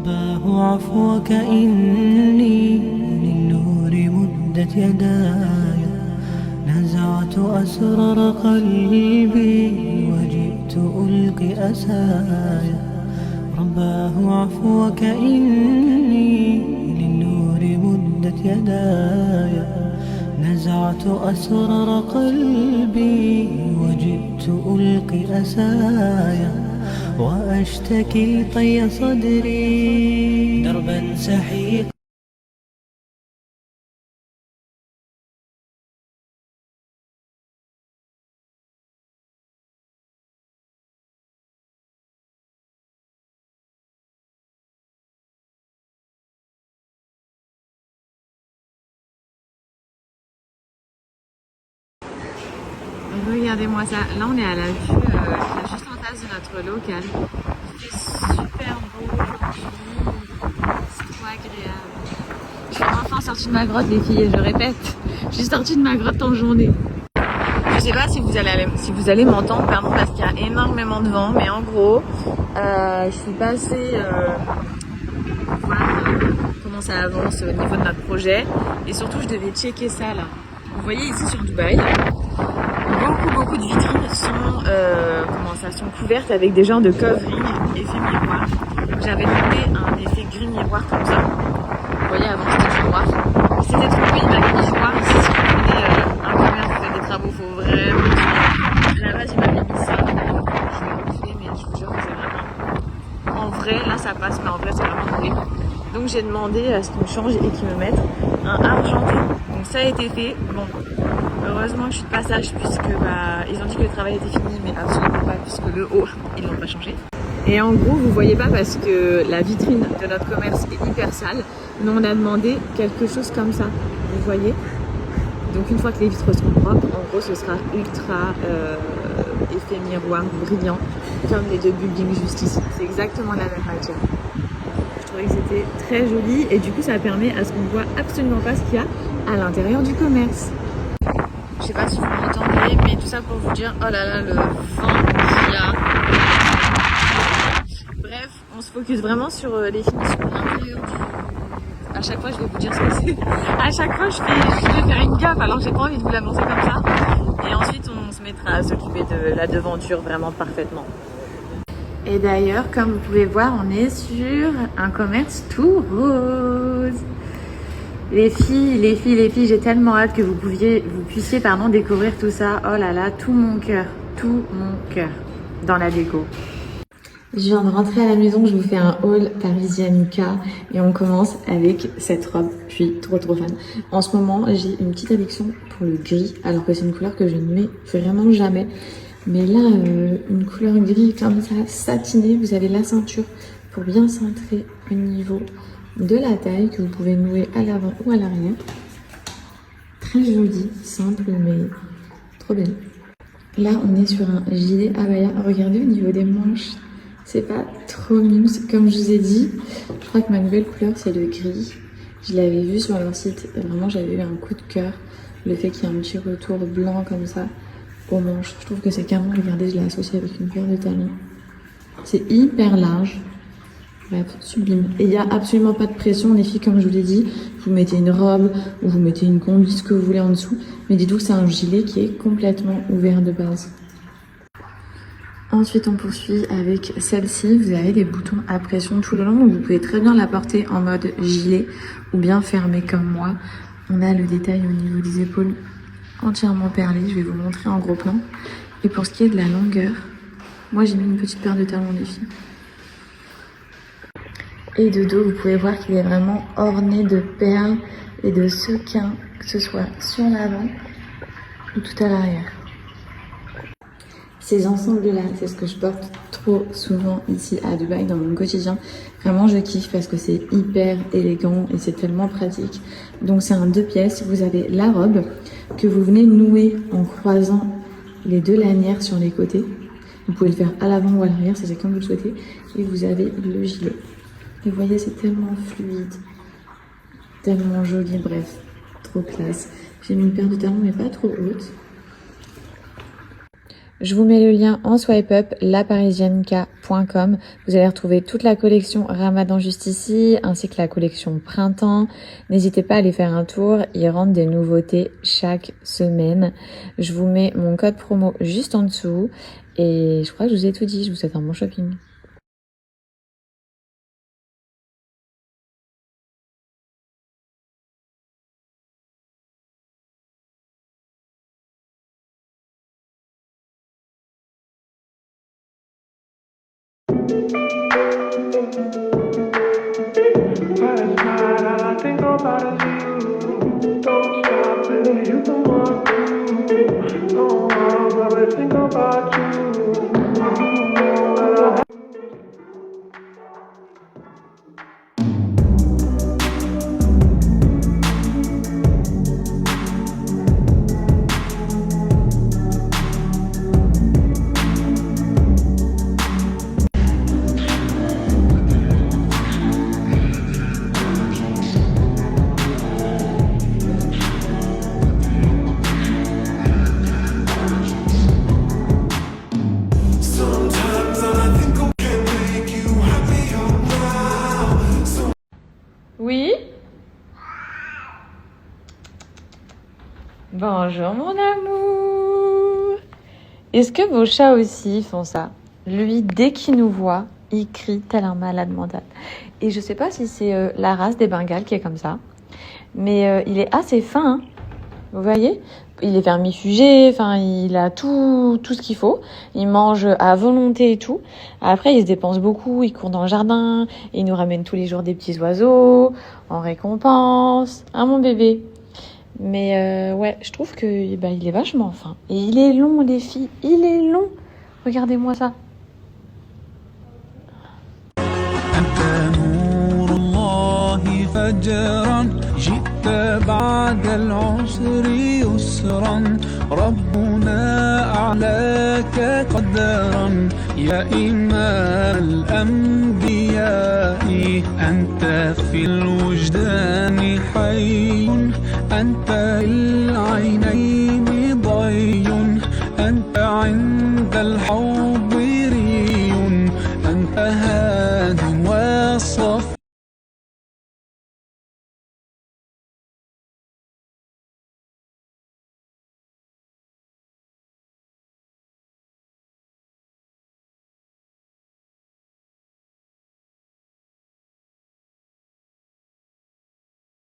رباه عفوك إني للنور مدت يداي نزعت أسرار قلبي وجئت ألقي أسايا رباه عفوك إني للنور مدت يداي نزعت أسرار قلبي وجئت ألقي أسايا وأشتكي طي صدري دربا سحيق. Regardez-moi ça, là on est à la vue, juste en face de notre local. Il fait super beau aujourd'hui, c'est trop agréable. Je suis enfin sortie de ma grotte les filles, et je répète, je suis sortie de ma grotte en journée. Je sais pas si vous allez m'entendre, pardon, parce qu'il y a énormément de vent, mais en gros, je suis passée voir comment ça avance au niveau de notre projet, et surtout je devais checker ça là. Vous voyez ici sur Dubaï, beaucoup de vitrines sont couvertes avec des genres de covering, effet miroir. J'avais demandé un effet gris miroir comme ça. Vous voyez, avant c'était du noir. C'était trop cool, il m'a mis du noir. Ici, si vous prenez un commerce, vous faites des travaux, il faut vraiment. À la base, il m'avait mis ça. Je vais refiler, mais je vous jure que c'est vraiment. En vrai, là ça passe, mais en vrai, c'est vraiment horrible. Donc j'ai demandé à ce qu'ils me changent et qu'ils me mettent un argenté. Donc ça a été fait. Bon. Heureusement que je suis de passage puisque ils ont dit que le travail était fini, mais absolument pas puisque le haut ils l'ont pas changé. Et en gros vous voyez pas parce que la vitrine de notre commerce est hyper sale, mais on a demandé quelque chose comme ça, vous voyez. Donc une fois que les vitres seront propres, en gros ce sera ultra effet miroir brillant comme les deux buildings juste ici. C'est exactement la même matière. Je trouvais que c'était très joli et du coup ça permet à ce qu'on voit absolument pas ce qu'il y a à l'intérieur du commerce. Je sais pas si vous m'entendez, mais tout ça pour vous dire, oh là là, le vent qu'il y a. Bref, on se focus vraiment sur les finitions intérieures du... À chaque fois, je vais vous dire ce que c'est. À chaque fois, je vais faire une gaffe, alors j'ai pas envie de vous l'annoncer comme ça. Et ensuite, on se mettra à s'occuper de la devanture vraiment parfaitement. Et d'ailleurs, comme vous pouvez voir, on est sur un commerce tout rose. Les filles, j'ai tellement hâte que vous puissiez découvrir tout ça. Oh là là, tout mon cœur dans la déco. Je viens de rentrer à la maison, je vous fais un haul Parisianica et on commence avec cette robe. Je suis trop fan. En ce moment, j'ai une petite addiction pour le gris, alors que c'est une couleur que je ne mets vraiment jamais. Mais là, une couleur gris comme ça, satinée, vous avez la ceinture pour bien centrer au niveau de la taille que vous pouvez nouer à l'avant ou à l'arrière. Très joli, simple mais trop belle. Là on est sur un gilet abaya. Regardez au niveau des manches, c'est pas trop mimes. Comme je vous ai dit, je crois que ma nouvelle couleur c'est le gris. Je l'avais vu sur leur site et vraiment j'avais eu un coup de cœur. Le fait qu'il y ait un petit retour blanc comme ça aux manches, je trouve que c'est carrément, regardez, je l'ai associé avec une paire de talons. C'est hyper large. Bref, sublime. Et il n'y a absolument pas de pression, les filles, comme je vous l'ai dit. Vous mettez une robe ou vous mettez une combi, ce que vous voulez en dessous. Mais dites-vous que c'est un gilet qui est complètement ouvert de base. Ensuite, on poursuit avec celle-ci. Vous avez des boutons à pression tout le long. Donc vous pouvez très bien la porter en mode gilet ou bien fermé comme moi. On a le détail au niveau des épaules entièrement perlé. Je vais vous montrer en gros plan. Et pour ce qui est de la longueur, moi j'ai mis une petite paire de talons, les filles. Et de dos, vous pouvez voir qu'il est vraiment orné de perles et de sequins, que ce soit sur l'avant ou tout à l'arrière. Ces ensembles-là, c'est ce que je porte trop souvent ici à Dubaï dans mon quotidien. Vraiment, je kiffe parce que c'est hyper élégant et c'est tellement pratique. Donc c'est un 2 pièces. Vous avez la robe que vous venez nouer en croisant les deux lanières sur les côtés. Vous pouvez le faire à l'avant ou à l'arrière, ça c'est comme vous le souhaitez. Et vous avez le gilet. Et vous voyez, c'est tellement fluide, tellement joli, bref, trop classe. J'ai mis une paire de talons mais pas trop haute. Je vous mets le lien en swipe up, laparisienneka.com. Vous allez retrouver toute la collection Ramadan juste ici, ainsi que la collection Printemps. N'hésitez pas à aller faire un tour, ils rentrent des nouveautés chaque semaine. Je vous mets mon code promo juste en dessous. Et je crois que je vous ai tout dit, je vous souhaite un bon shopping. Last night all I think about is you. Don't stop, baby, you the one to. Go on, baby, think about you. Oui? Bonjour mon amour. Est-ce que vos chats aussi font ça? Lui, dès qu'il nous voit, il crie tel un malade mental. Et je sais pas si c'est la race des Bengales qui est comme ça, mais il est assez fin, hein. Vous voyez? Il est vermifugé, enfin il a tout ce qu'il faut. Il mange à volonté et tout. Après il se dépense beaucoup, il court dans le jardin, il nous ramène tous les jours des petits oiseaux en récompense. Hein mon bébé? Mais ouais, je trouve que il est vachement fin. Et il est long les filles, il est long. Regardez-moi ça. فجرا جئت بعد العسر يسرا ربنا أعلاك قدرا يا إمام الأنبياء أنت في الوجدان حي أنت العينين ضي أنت عند الحوض